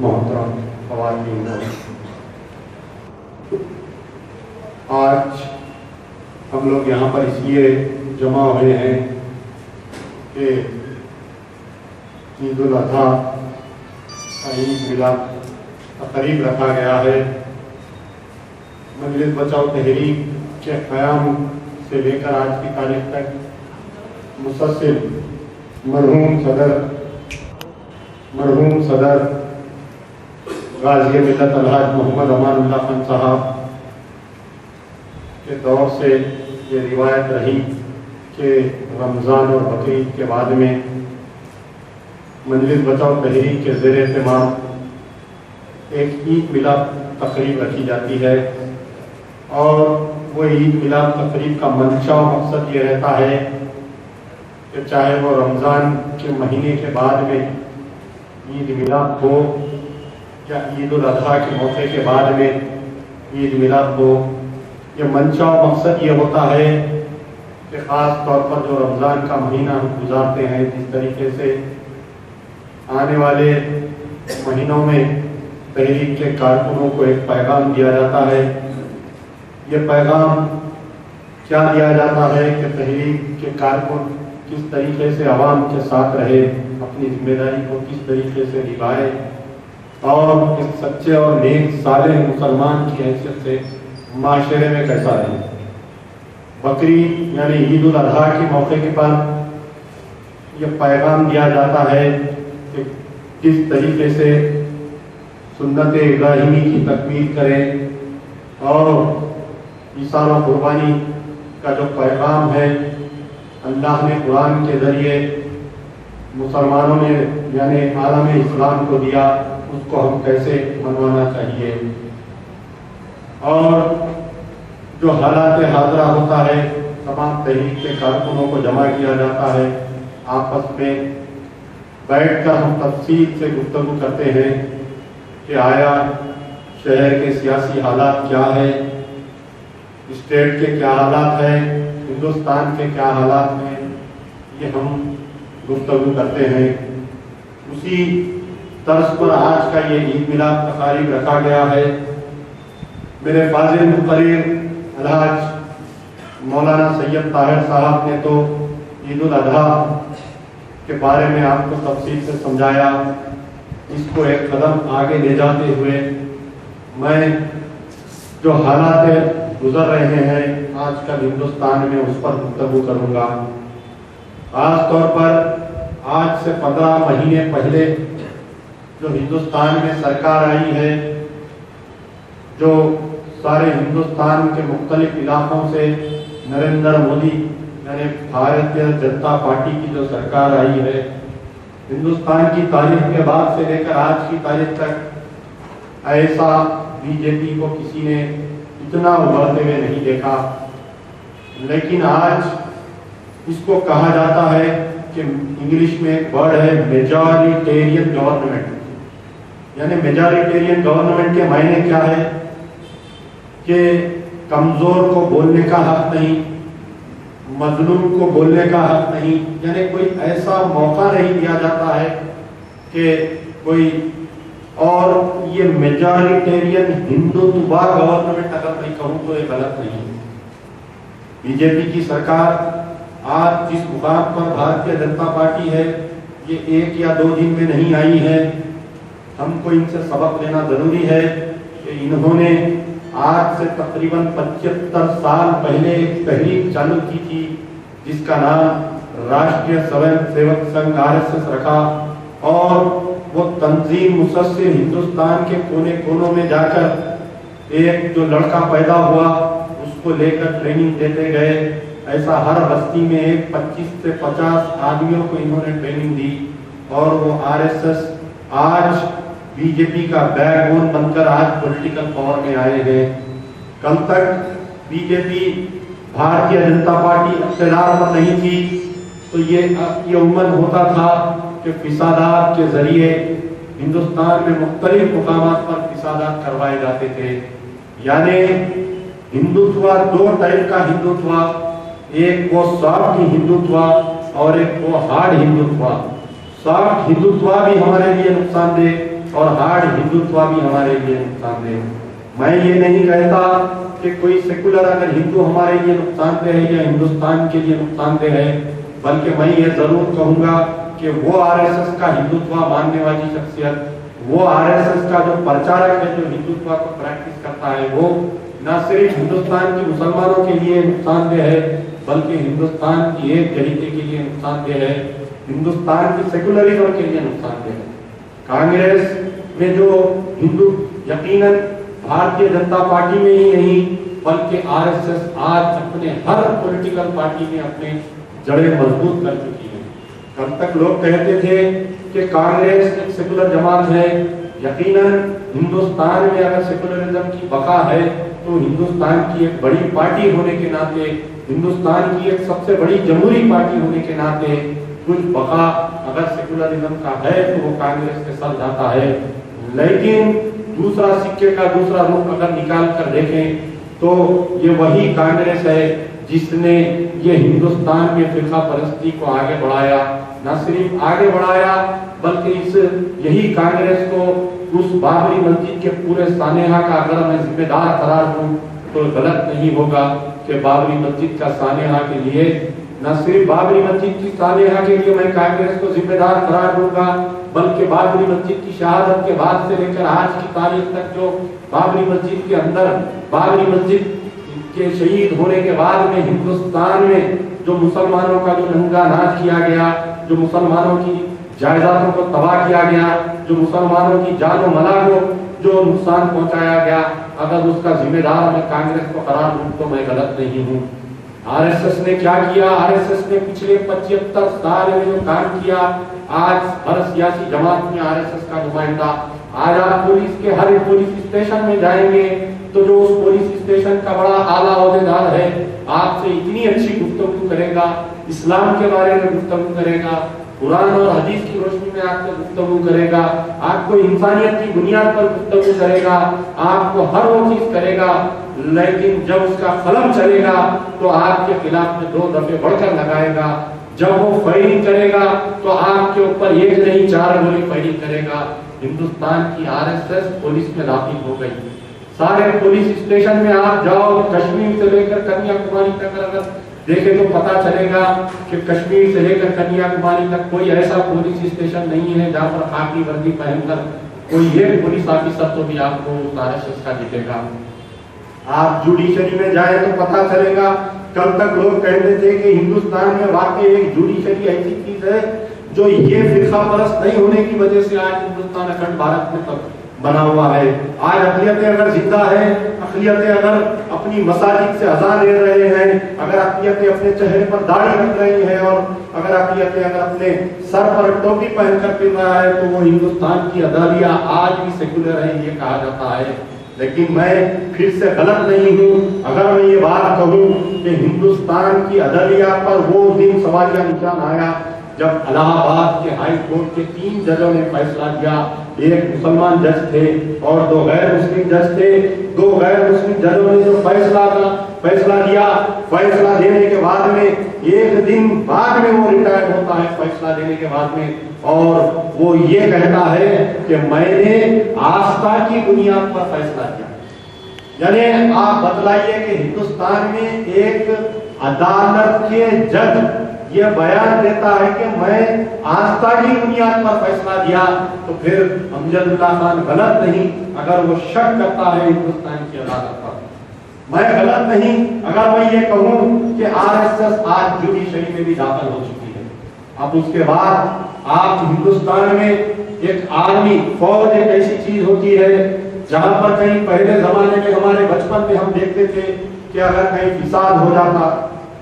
محترم خواتین، آج ہم لوگ یہاں پر اس لیے جمع ہوئے ہیں کہ عید الاضحیٰ کا عید میلاد تقریب رکھا گیا ہے۔ مجلس بچاؤ تحریک کے قیام سے لے کر آج کی تاریخ تک مسلسل مرحوم صدر غازی ملت الحاج محمد امان اللہ خان صاحب کے دور سے یہ روایت رہی کہ رمضان اور بقرعید کے بعد میں مجلس بچاؤ تحریک کے زیر اہتمام ایک عید میلاد تقریب رکھی جاتی ہے، اور وہ عید میلاد تقریب کا منشا و مقصد یہ رہتا ہے کہ چاہے وہ رمضان کے مہینے کے بعد میں عید میلاد ہو یا عید الاضحیٰ کے موقع کے بعد میں عید میلاد ہو، یہ منشا و مقصد یہ ہوتا ہے کہ خاص طور پر جو رمضان کا مہینہ ہم گزارتے ہیں، جس طریقے سے آنے والے مہینوں میں تحریک کے کارکنوں کو ایک پیغام دیا جاتا ہے۔ یہ پیغام کیا دیا جاتا ہے کہ تحریک کے کارکن کس طریقے سے عوام کے ساتھ رہے، اپنی ذمہ داری کو کس طریقے سے نبھائے، اور ایک سچے اور نیک صالح مسلمان کی حیثیت سے معاشرے میں کیسا رہے۔ بقرعید یعنی عید الاضحیٰ کے موقع کے بعد یہ پیغام دیا جاتا ہے کہ کس طریقے سے سنت ابراہیمی کی تکمیل کریں، اور ایثار و قربانی کا جو پیغام ہے اللہ نے قرآن کے ذریعے مسلمانوں نے یعنی عالم اسلام کو دیا، اس کو ہم کیسے منوانا چاہیے، اور جو حالات حاضرہ ہوتا ہے تمام تحریک کے کارکنوں کو جمع کیا جاتا ہے، آپس میں بیٹھ کر ہم تفصیل سے گفتگو کرتے ہیں کہ آیا شہر کے سیاسی حالات کیا ہے، اسٹیٹ کے کیا حالات ہیں، ہندوستان کے کیا حالات ہیں، یہ ہم گفتگو کرتے ہیں۔ اسی طرز پر آج کا یہ عید میلاد تقریب رکھا گیا ہے۔ میرے فاضل مقرر الحاج مولانا سید طاہر صاحب نے تو عید الاضحیٰ کے بارے میں آپ کو تفصیل سے سمجھایا، اس کو ایک قدم آگے لے جاتے ہوئے میں جو حالات گزر رہے ہیں آج کل ہندوستان میں اس پر گفتگو کروں گا۔ خاص طور پر آج سے 15 مہینے پہلے جو ہندوستان میں سرکار آئی ہے، جو سارے ہندوستان کے مختلف علاقوں سے نریندر مودی یعنی بھارتیہ جنتا پارٹی کی جو سرکار آئی ہے، ہندوستان کی تاریخ کے بعد سے لے کر آج کی تاریخ تک ایسا بی جے پی کو کسی نے اتنا ابھرتے ہوئے نہیں دیکھا۔ لیکن آج اس کو کہا جاتا ہے کہ انگلش میں ایک ورڈ ہے میجورٹیرین گورنمنٹ، یعنی میجورٹیرین گورنمنٹ کے معنی کیا ہے کہ کمزور کو بولنے کا حق نہیں، مظلوم کو بولنے کا حق نہیں، یعنی کوئی ایسا موقع نہیں دیا جاتا ہے کہ کوئی، اور یہ میجورٹیرین ہندوتوا گورنمنٹ اگر میں کہوں تو یہ غلط نہیں۔ بی جے پی کی سرکار آج جس مقام پر بھارتیہ جنتا پارٹی ہے، یہ 1 یا 2 دن میں نہیں آئی ہے۔ ہم کو ان سے سبق لینا ضروری ہے کہ انہوں نے آج سے تقریباً 75 سال پہلے ایک تحریک چالو کی تھی جس کا نام راشٹریہ سوئم سیوک سنگھ RSS رکھا، اور وہ تنظیم مسلسل ہندوستان کے کونے کونوں میں جا کر ایک جو لڑکا پیدا ہوا اس کو لے کر ٹریننگ دیتے گئے۔ ایسا ہر بستی میں ایک 25 سے 50 آدمیوں کو انہوں نے ٹریننگ دی، اور وہ RSS آج بی جے پی کا بیک بون بن کر آج پولیٹیکل پاور میں آئے ہیں۔ کل تک بی جے پی بھارتیہ جنتا پارٹی اقتدار پر نہیں تھی تو یہ عموماً ہوتا تھا کہ فسادات کے ذریعے ہندوستان میں مختلف مقامات پر فسادات کروائے جاتے تھے، یعنی ہندوتوا 2 ٹائپ کا ہندوتوا، ایک وہ سافٹ ہندوتوا اور ایک وہ ہارڈ ہندوتوا۔ سافٹ ہندوتوا بھی ہمارے لیے نقصان دہ، اور ہارڈ ہندوتوا بھی ہمارے لیے نقصان دہ ہے۔ میں یہ نہیں کہتا کہ کوئی سیکولر اگر ہندو ہمارے لیے نقصان دہ ہے یا ہندوستان کے لیے نقصان دہ ہے، بلکہ میں یہ ضرور کہوں گا کہ وہ آر ایس ایس کا ہندوتوا ماننے والی شخصیت، وہ آر ایس ایس کا جو پرچارک ہے جو ہندوتوا کو پریکٹس کرتا ہے، وہ نہ صرف ہندوستان کے مسلمانوں کے لیے نقصان دہ ہے بلکہ ہندوستان کی ایک جہیتے کے لیے نقصان دہ ہے، ہندوستان کی سیکولرزم کے لیے نقصان دہ ہے۔ کانگریس میں جو ہندو یقیناً بھارتیہ جنتا پارٹی میں ہی نہیں بلکہ آر ایس ایس آج اپنے ہر پولیٹیکل پارٹی میں اپنے جڑیں مضبوط کر چکی ہے۔ کل تک لوگ کہتے تھے کہ کانگریس ایک سیکولر جماعت ہے، یقیناً ہندوستان میں اگر سیکولرزم کی بقا ہے تو ہندوستان کی ایک بڑی پارٹی ہونے کے ناطے، ہندوستان کی ایک سب سے بڑی جمہوری پارٹی ہونے کے ناطے کچھ بقا اگر سیکولرزم کا ہے تو وہ کانگریس کے ساتھ جاتا ہے۔ لیکن دوسرا سکے کا دوسرا رخ اگر نکال کر دیکھیں تو یہ وہی کانگریس ہے جس نے یہ ہندوستان میں فرقہ پرستی کو آگے بڑھایا، نہ صرف آگے بڑھایا بلکہ یہی کانگریس کو اس بابری مسجد کے پورے سانحہ کا اگر میں ذمہ دار قرار دوں تو غلط نہیں ہوگا کہ بابری مسجد کا سانحہ کے لیے، نہ صرف بابری مسجد کی سانحہ کے لیے میں کانگریس کو ذمہ دار قرار دوں گا بلکہ بابری مسجد کی شہادت کے بعد سے لے کر آج کی تاریخ تک جو بابری مسجد کے اندر، بابری مسجد کے شہید ہونے کے بعد میں ہندوستان میں جو مسلمانوں کا جو ننگا ناچ کیا گیا، جو مسلمانوں کی جائیدادوں کو تباہ کیا گیا، جو مسلمانوں کی جان و مال کو جو نقصان پہنچایا گیا، اگر اس کا ذمہ دار میں کانگریس کو قرار دوں تو میں غلط نہیں ہوں۔ آر ایس ایس نے کیا کیا؟ آر ایس ایس نے پچھلے 75 سال میں جو کام کیا، آج ہر سیاسی جماعت میں آر ایس ایس کا نمائندہ، آج آپ پولیس کے ہر پولیس اسٹیشن میں جائیں گے تو جو اس پولیس اسٹیشن کا بڑا اعلیٰ عہدیدار ہے آپ سے اتنی اچھی گفتگو کرے گا، اسلام کے بارے میں گفتگو کرے گا، قرآن اور حدیث کی روشنی میں آپ سے گفتگو کرے گا، آپ کو انسانیت کی بنیاد پر گفتگو کرے گا، آپ کو ہر وہ چیز کرے گا، لیکن جب اس کا قلم چلے گا تو آپ کے خلاف میں 2 دفعے بڑھ کر لگائے گا، جب وہ فائرنگ کرے گا تو آپ کے اوپر 1 نہیں 4 گولی فائرنگ کرے گا۔ ہندوستان کی آر ایس ایس پولیس میں داخل ہو گئی، سارے پولیس اسٹیشن میں آپ جاؤ، کشمیر سے لے کر کنیا کماری تک اگر دیکھیں تو پتا چلے گا کہ کشمیر سے لے کر کنیا کماری تک کوئی ایسا پولیس اسٹیشن نہیں ہے جہاں پر خاکی وردی پہن کر کوئی ایک پولیس آفیسر تو بھی آپ کو آر ایس ایس کا دکھے گا۔ آپ جوڈیشری میں جائیں تو پتا چلے گا، کل تک لوگ کہتے تھے کہ ہندوستان میں واقعی ایک جوڈیشری ایسی چیز ہے جو یہ فرقہ پرست نہیں ہونے کی وجہ سے آج ہندوستان اکھنڈ بھارت میں بنا ہوا ہے۔ آج اقلیتیں اگر زندہ ہیں، اقلیتیں اگر اپنی مساجد سے اذان دے رہے ہیں، اگر اقلیتیں اپنے چہرے پر داڑھی رکھ رہی ہیں اور اگر اقلیتیں اگر اپنے سر پر ٹوپی پہن کر پھر رہا ہے تو وہ ہندوستان کی عدلیہ آج بھی سیکولر ہے یہ کہا جاتا ہے۔ لیکن میں پھر سے غلط نہیں ہوں اگر میں یہ بات کہوں کہ ہندوستان کی عدلیہ پر وہ دن سوالیہ نشان آیا جب الہ آباد کے ہائی کورٹ کے 3 ججوں نے فیصلہ دیا، ایک مسلمان جج تھے اور 2 غیر مسلم جج تھے۔ 2 غیر مسلم ججوں نے جو فیصلہ دیا، فیصلہ دینے کے بعد میں 1 دن بعد میں وہ ریٹائر ہوتا ہے فیصلہ دینے کے بعد میں، اور وہ یہ کہتا ہے کہ میں نے آستھا کی بنیاد پر فیصلہ کیا۔ یعنی آپ بتلائیے کہ ہندوستان میں ایک عدالت کے جج یہ بیان دیتا ہے کہ میں آستھا کی بنیاد پر فیصلہ دیا، تو پھر امجد اللہ خان غلط نہیں اگر وہ شک کرتا ہے ہندوستان کی عدالت پر۔ میں غلط نہیں اگر میں یہ کہوں کہ آر ایس ایس آج جوڈیشری میں بھی داخل ہو چکی ہے۔ اب اس کے بعد آپ ہندوستان میں ایک آرمی فوج ایک ایسی چیز ہوتی ہے جہاں پر کہیں پہلے زمانے میں ہمارے بچپن میں ہم دیکھتے تھے کہ اگر کہیں فساد ہو جاتا،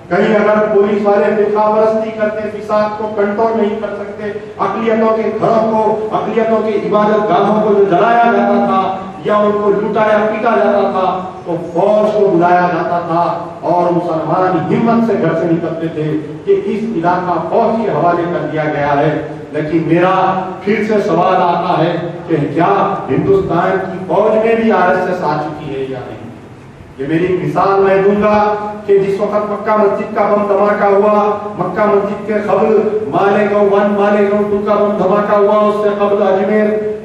کہیں اگر پولیس والے فرقہ پرستی کرتے، فساد کو کنٹرول نہیں کر سکتے، اقلیتوں کے گھروں کو، اقلیتوں کے عبادت گاہوں کو جو جلایا جاتا تھا یا ان کو لوٹا یا پیٹا جاتا تھا تو فوج کو بلایا جاتا تھا اور مسلمان ہمت سے گھر سے نکلتے تھے کہ اس علاقہ فوج کے حوالے کر دیا گیا ہے۔ لیکن میرا پھر سے سوال آتا ہے کہ کیا ہندوستان کی فوج میں بھی آر ایس ایس آ چکی ہے یا نہیں؟ یہ میری مثال میں دوں گا کہ جس وقت مکہ مسجد کا بم دھماکہ ہوا، مکہ مسجد کے قبل مالیگاؤں 1 مالیگاؤں 2 کا بم دھماکہ ہوا، اس سے قبل اجمیر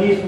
30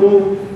2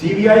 CBI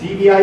CBI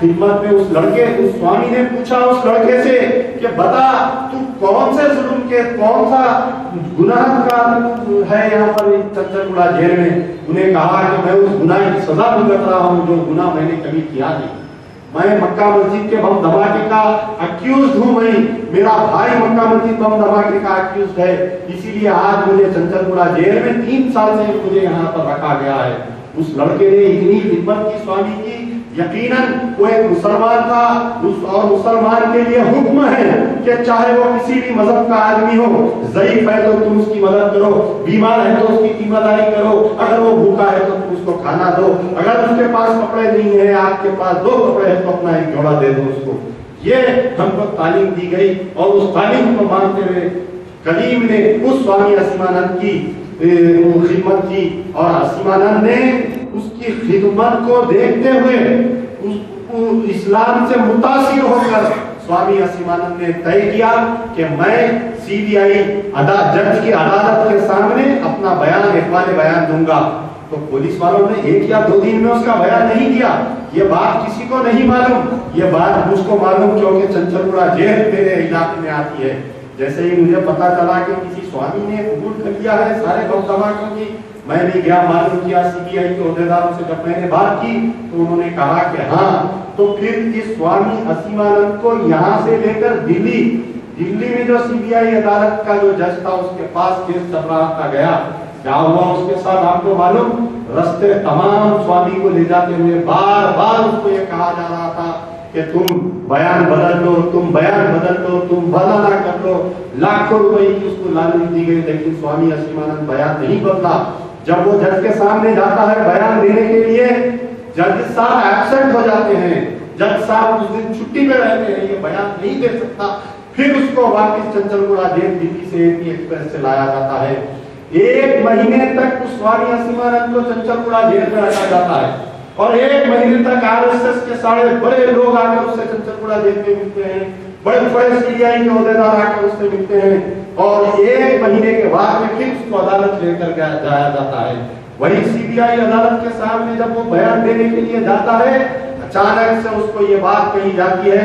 خدمت میں اس سوامی نے پوچھا اس لڑکے سے کہ بتا تو کون سے ظلم کے کون سا گناہ کا ہے یہاں پر چنچل گڑا جیل میں. انہیں کہا کہ میں اس گناہ کی سزا بھگت رہا ہوں جو گناہ میں نے کبھی کیا نہیں. میں مکہ مسجد کے بم دھماکے کا اکیوزڈ ہوں. میرا بھائی مکہ مسجد بم دھماکے کا اکیوزڈ ہے. اسی لیے آج مجھے چنچل گڑا جیل میں 3 سال سے مجھے یہاں پر رکھا گیا ہے. اس لڑکے نے اتنی خدمت کی سوامی کی. یقیناً وہ ایک مسلمان تھا اور مسلمان کے لیے حکم ہے کہ چاہے وہ کسی بھی مذہب کا آدمی ہو, ضعیف ہے تو تم اس کی مدد کرو, بیمار ہے تو اس کی ذمہ داری کرو, اگر وہ بھوکا ہے تو تم اس کو کھانا دو, اگر اس کے پاس کپڑے نہیں ہیں آپ کے پاس 2 کپڑے ہیں تو اپنا ایک جوڑا دے دو اس کو. یہ ہم کو تعلیم دی گئی اور اس تعلیم کو مانتے ہوئے کلیم نے اس سوامی اسیمانند کی خدمت کی اور اسیمانند نے اس کی خدمت کو دیکھتے ہوئے اسلام سے متاثر ہو کر سوامی اسیمانند نے طے کیا کہ میں CBI جج کی عدالت کے سامنے اپنا بیان احوال بیان دوں گا. تو پولیس والوں نے 1 یا 2 دن میں اس کا بیان نہیں دیا. یہ بات کسی کو نہیں معلوم, یہ بات مجھ کو معلوم کیونکہ چنچل گڑا جیل میرے علاقے میں آتی ہے. جیسے ہی مجھے پتا چلا کہ کسی سوامی نے قبول کر لیا ہے سارے بم دھماکوں کی, میں نے گیا معلوم کیا CBI کے عہدیداروں سے. جب میں نے بات کی تو انہوں نے کہا کہ ہاں. تو پھر اس سوامی اسیمانند کو یہاں سے لے کر دلی میں جو CBI عدالت کا جو جج تھا اس کے پاس کیس چل رہا تھا گیا. کیا ہوا اس کے ساتھ آپ کو معلوم؟ رستے تمام سوامی کو لے جاتے ہوئے بار بار اس کو یہ کہا جا رہا تھا کہ تم بیان بدل لو, تم بیان بدل لو, تم بدلا نہ کر لو. لاکھوں روپے کی اس کو لالچ دی گئی لیکن سوامی اسیمانند بیان نہیں بدلا. جب وہ جج کے سامنے جاتا ہے بیان دینے کے لیے, جج صاحب ایبسنٹ ہو جاتے ہیں, جج صاحب اس دن چھٹی میں رہتے ہیں, یہ بیان نہیں دے سکتا. پھر اس کو واپس چنچل گڑا جیل دلی سے AP ایکسپریس سے لایا جاتا ہے. 1 مہینے تک اس سوامی اسیمانند کو چنچل گڑا جیل میں رکھا جاتا ہے اور 1 مہینے تک RSS کے سارے بڑے لوگ آ کر اس سے چنچل گڑا جیل میں ملتے ہیں, بڑے بڑے CBI کے عہدیدار آ کر اس سے ملتے ہیں اور 1 مہینے کے بعد میں پھر اس کو عدالت لے کر جایا جاتا ہے. وہی CBI عدالت کے سامنے جب وہ بیان دینے کے لیے جاتا ہے, اچانک سے اس کو یہ بات کہی جاتی ہے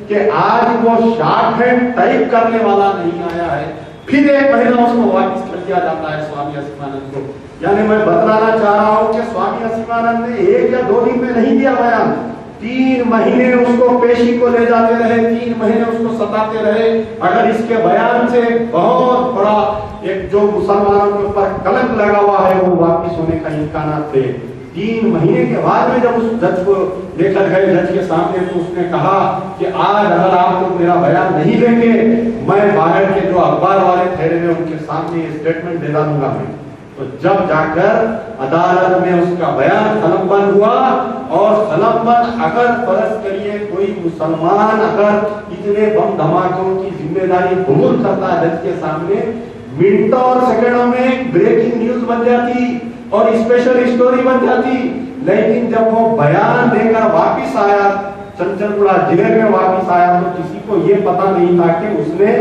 کہ آج وہ شارٹ ہینڈ ٹائپ کرنے والا نہیں آیا ہے. پھر 1 مہینہ اس کو واپس کر دیا جاتا ہے سوامی اسیمانند کو. یعنی میں بتلانا چاہ رہا ہوں کہ سوامی اسیمانند نے 1 یا 2 دن میں نہیں دیا بیان. 3 مہینے اس کو پیشی کو لے جاتے رہے, 3 مہینے اس کو ستاتے رہے. اگر اس کے بیان سے بہت بڑا ایک جو مسلمانوں کے اوپر کلنک لگا ہوا ہے وہ واپس ہونے کا امکانات تھے. 3 مہینے کے بعد میں جب اس جج کو لے کر گئے جج کے سامنے تو اس نے کہا کہ آج اگر آپ لوگ میرا بیان نہیں لیں گے میں باہر کے جو اخبار والے ٹھہرے ہوئے ان کے سامنے یہ اسٹیٹمنٹ دے ڈالوں گا. میں تو جب جا کر عدالت میں اس کا بیان قلم بند ہوا اور قلم بند اگر فرض کریے کوئی مسلمان اگر اتنے بم دھماکوں کی ذمہ داری قبول کرتا ہے جج کے سامنے, منٹوں اور سیکنڈوں میں بریکنگ نیوز بن جاتی اور اسپیشل اسٹوری بن جاتی. لیکن جب وہ بیان دے کر واپس آیا چنچل گڑا جیل میں واپس آیا تو کسی کو یہ پتا نہیں تھا کہ اس نے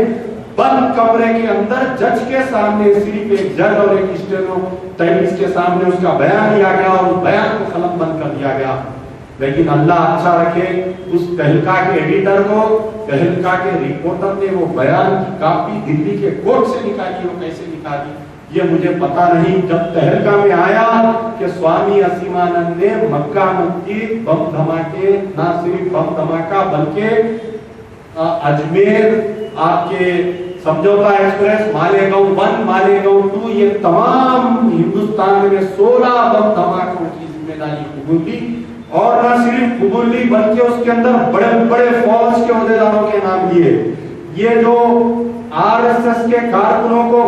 بند کمرے کے اندر جج کے سامنے صرف ایک جج اور ایک اسٹینوٹائپسٹ کے سامنے اس کا بیان لیا گیا اور اس بیان کو قلم بند کر دیا گیا. لیکن اللہ اچھا رکھے اس تہلکہ کے ایڈیٹر کو, تہلکہ کے رپورٹر نے وہ بیان کی کاپی دلی کے کورٹ سے نکالی. وہ کیسے نکالی یہ مجھے پتا نہیں. جب تہلکہ میں آیا کہ سوامی اسیمانند نے مکہ مسجد بم دھماکے, نہ صرف بم دھماکہ بلکہ اجمیر آپ کے سمجھوتا ایکسپریس, مالیگاؤں 1, مالیگاؤں 2, یہ تمام ہندوستان میں 16 بم دھماکوں کی ذمہ داری قبول لی. اور نہ صرف قبول لی بلکہ اس کے اندر بڑے بڑے فوج کے عہدیداروں کے نام دیے. یہ جو RSS کے کارکنوں کو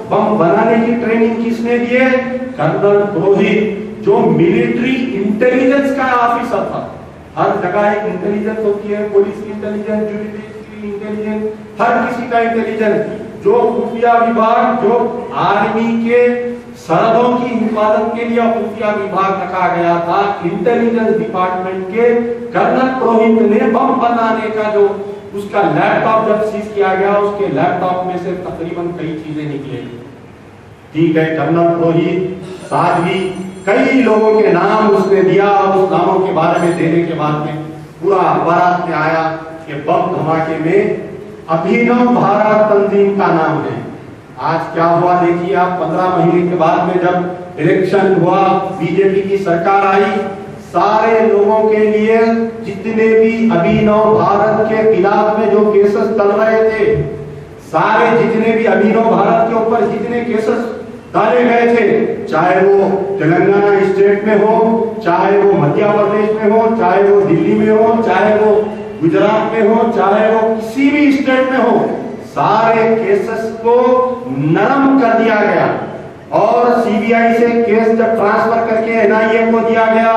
بم بنانے کی ٹریننگ کس نے دیے؟ کرنل پروہت جو ملٹری انٹیلیجنس کا آفیسر تھا. ہر جگہ ایک انٹیلیجنس ہوتی ہے, پولیس کی انٹیلیجنس, جوڈیشری انٹیلیجنس, ہر کسی کا انٹیلیجنس. جو خفیہ وبھاگ جو آرمی کے سرحدوں کی حفاظت کے لیے خفیہ وبھاگ رکھا گیا تھا, انٹیلیجنس ڈپارٹمنٹ کے کرنل پروہت نے بم بنانے کا جو اس کا لیپ ٹاپ جب سیز کیا گیا اس کے لیپ ٹاپ میں سے تقریباً کئی چیزیں نکلے. ٹھیک ہے, کرنل پروہت ساتھ بھی کئی لوگوں کے نام اس نے دیا اور اس ناموں کے بارے میں دینے کے بعد میں پورا اخبارات میں آیا کہ بم دھماکے میں ابھینو بھارت تنظیم کا نام ہے۔ آج کیا ہوا دیکھیے آپ، 15 مہینے کے بعد میں جب الیکشن ہوا، بی جے پی کی سرکار آئی، سارے لوگوں کے لیے جتنے بھی ابھینو بھارت کے خلاف میں جو کیسز چل رہے تھے، سارے جتنے بھی ابھینو بھارت کے اوپر جتنے کیسز ڈالے گئے تھے، چاہے وہ تلنگانہ اسٹیٹ میں ہو، چاہے وہ مدھیہ پردیش میں ہو، چاہے وہ دلی میں ہو، چاہے وہ گجرات میں ہو، چاہے وہ کسی بھی اسٹیٹ میں ہو، سارے کیسز کو نرم کر دیا گیا اور سی بی آئی سے کیس جب ٹرانسفر کر کے این آئی اے کو دیا گیا۔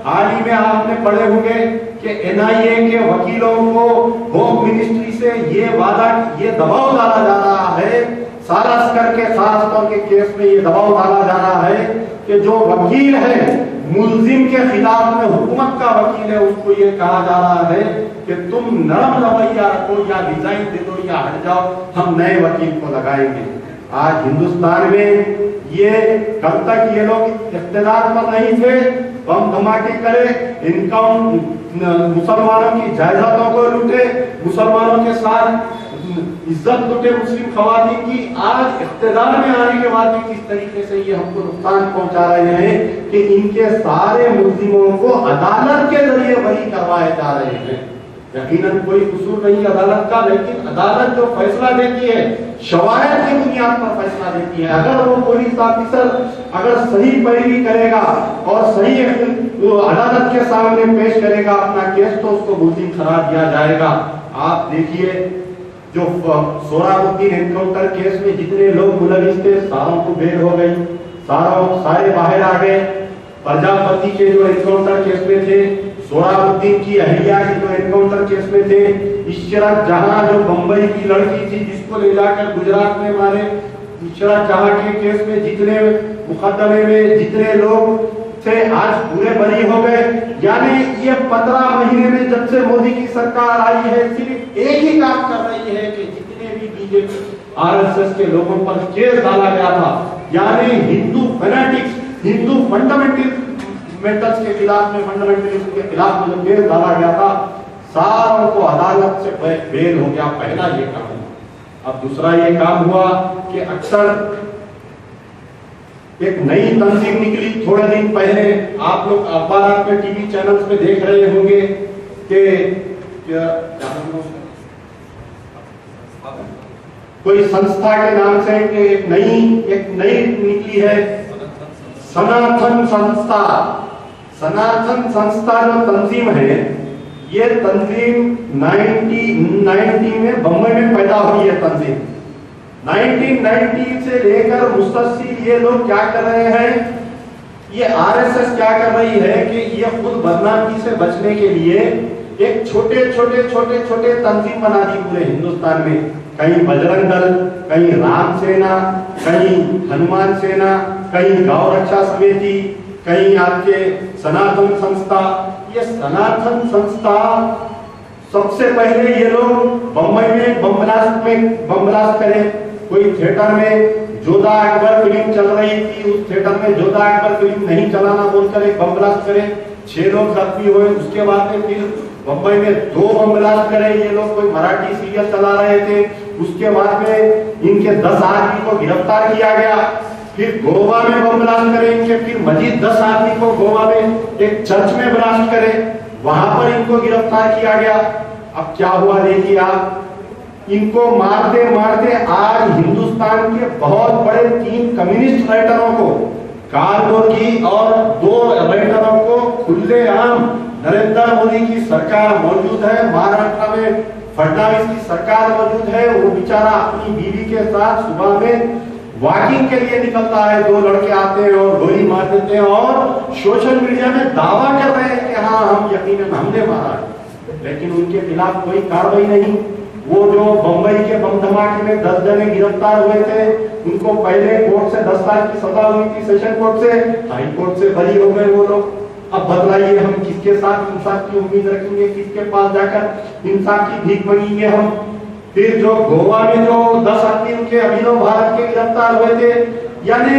حال ہی میں آپ نے پڑھے ہوں گے کہ این آئی اے کے وکیلوں کو ہوم منسٹری سے یہ وعدہ، یہ دباؤ ڈالا جا رہا ہے، سارس کر کے خاص طور کے کیس میں یہ دباؤ ڈالا جا رہا ہے کہ جو وکیل ہے ملزم کے خلاف میں، حکومت کا وکیل ہے، اس کو یہ کہا جا رہا ہے کہ تم نرم رویہ رکھو یا ریزائن دے دو یا ہٹ جاؤ، ہم نئے وکیل کو لگائیں گے۔ آج ہندوستان میں یہ کب تک یہ لوگ اقتدار پر نہیں تھے، بم دھماکے کرے، انکم مسلمانوں کی جائیدادوں کو لوٹے، مسلمانوں کے ساتھ عزت لوٹے مسلم خواتین کی، آج اقتدار میں آنے کے بعد بھی کس طریقے سے یہ ہم کو نقصان پہنچا رہے ہیں کہ ان کے سارے ملزموں کو عدالت کے ذریعے بری کروائے جا رہے ہیں۔ یقیناً کوئی قصور نہیں عدالت کا، لیکن عدالت جو فیصلہ دیتی ہے شواہد کی بنیاد پر فیصلہ دیتی ہے۔ اگر وہ پولیس آفیسر اگر صحیح پیروی کرے گا اور صحیح عدالت کے سامنے پیش کرے گا اپنا کیس تو اس کو ملزم قرار دیا جائے گا۔ آپ دیکھیے جو سہراب الدین انکاؤنٹر کیس میں جتنے لوگ ملوث تھے ساروں کو بیل ہو گئی، سارے باہر آ گئے۔ پرجاپتی کے جو انکاؤنٹر کیس میں تھے، سہراب الدین کی اہلیہ کے جو انکاؤنٹر کیس میں تھے، عشرت جہاں جو بمبئی کی لڑکی تھی جس کو لے جا کر گجرات میں مارے، عشرت جہاں کے کیس میں جتنے مقدمے میں جتنے لوگ تھے آج پورے بری ہو گئے۔ یعنی یہ 15 مہینے میں جب سے مودی کی سرکار آئی ہے صرف ایک ہی کام کر رہی ہے کہ جتنے بھی B J P R S S کے لوگوں پر کیس ڈالا گیا تھا، یعنی ہندو فینیٹکس، ہندو فنڈامنٹلز کے خلاف میں، فنڈامنٹلزم کے خلاف میں جو کیس ڈالا گیا تھا ساروں کو عدالت سے بیل ہو گیا۔ پہلا یہ کام ہوا۔ اب دوسرا یہ کام ہوا کہ اکثر ایک نئی تنظیم نکلی تھوڑے دن پہلے، آپ لوگ اخبارات میں ٹی وی چینلز پہ دیکھ رہے ہوں گے کہ کوئی سنستھا کے نام سے کہ ایک نئی نکلی ہے سناتن سنستھا۔ سناتن سنستھا جو تنظیم ہے، یہ تنظیم 1990 میں بمبئی میں پیدا ہوئی ہے۔ تنظیم 1990 سے لے کر مستقل یہ لوگ کیا کر رہے ہیں، یہ آر ایس ایس کیا کر رہی ہے کہ یہ خود بدنامی سے بچنے کے لیے ایک چھوٹے تنظیم بنا دی پورے ہندوستان میں۔ کہیں بجرنگ دل، کہیں رام سینا، کہیں ہنومان سینا، کہیں گاؤں رکشا سمیتی، کہیں آپ کے سناتن سنستھا۔ یہ سناتن سنستھا سب سے پہلے یہ لوگ بمبئی میں بم بلاسٹ کرے۔ کوئی تھیٹر میں جودھا اکبر فلم چل رہی تھی، اس تھیٹر میں جودھا اکبر فلم نہیں چلانا بول کر ایک بم بلاسٹ کرے، 6 لوگ زخمی ہوئے۔ اس کے بعد میں پھر بمبئی میں 2 بم بلاسٹ کرے، یہ لوگ کوئی مراٹھی سیریل چلا رہے تھے۔ اس کے بعد میں ان کے 10 آدمی کو گرفتار کیا گیا۔ پھر گوا میں بم بلاسٹ کرے ان کے، پھر مزید 10 آدمی کو گوا میں ایک چرچ میں بلاسٹ کرے، وہاں پر ان کو گرفتار کیا گیا۔ اب کیا ہوا دیکھیے آپ، ان کو مارتے مارتے آج ہندوستان کے بہت بڑے 3 کمیونسٹ رائٹروں کو، کارگورگی اور 2 رائٹروں کو کھلے عام نریندر مودی کی سرکار موجود ہے، مہاراشٹر میں فڈنویس کی سرکار موجود ہے، وہ بیچارہ اپنی بیوی کے ساتھ صبح میں واکنگ کے لیے نکلتا ہے، 2 لڑکے آتے ہیں اور گولی مار دیتے ہیں اور سوشل میڈیا میں دعویٰ کر رہے ہیں کہ ہاں ہم یقیناً ہم نے مارا ہے، لیکن ان کے خلاف کوئی کارروائی نہیں۔ وہ جو بمبئی کے بم دھماکے میں 10 جنے گرفتار ہوئے تھے، ان کو پہلے کورٹ سے 10 سال کی سزا ہوئی تھی، سیشن کورٹ سے، ہائی کورٹ سے بری ہو گئے وہ لوگ۔ اب بتلائیے ہم کس کے ساتھ انصاف کی امید رکھیں گے، کس کے پاس جا کر انصاف کی بھیک مانگیں گے ہم؟ پھر جو گوا میں جو 10 آدمی ان کے ابھینو بھارت کے گرفتار ہوئے تھے، یعنی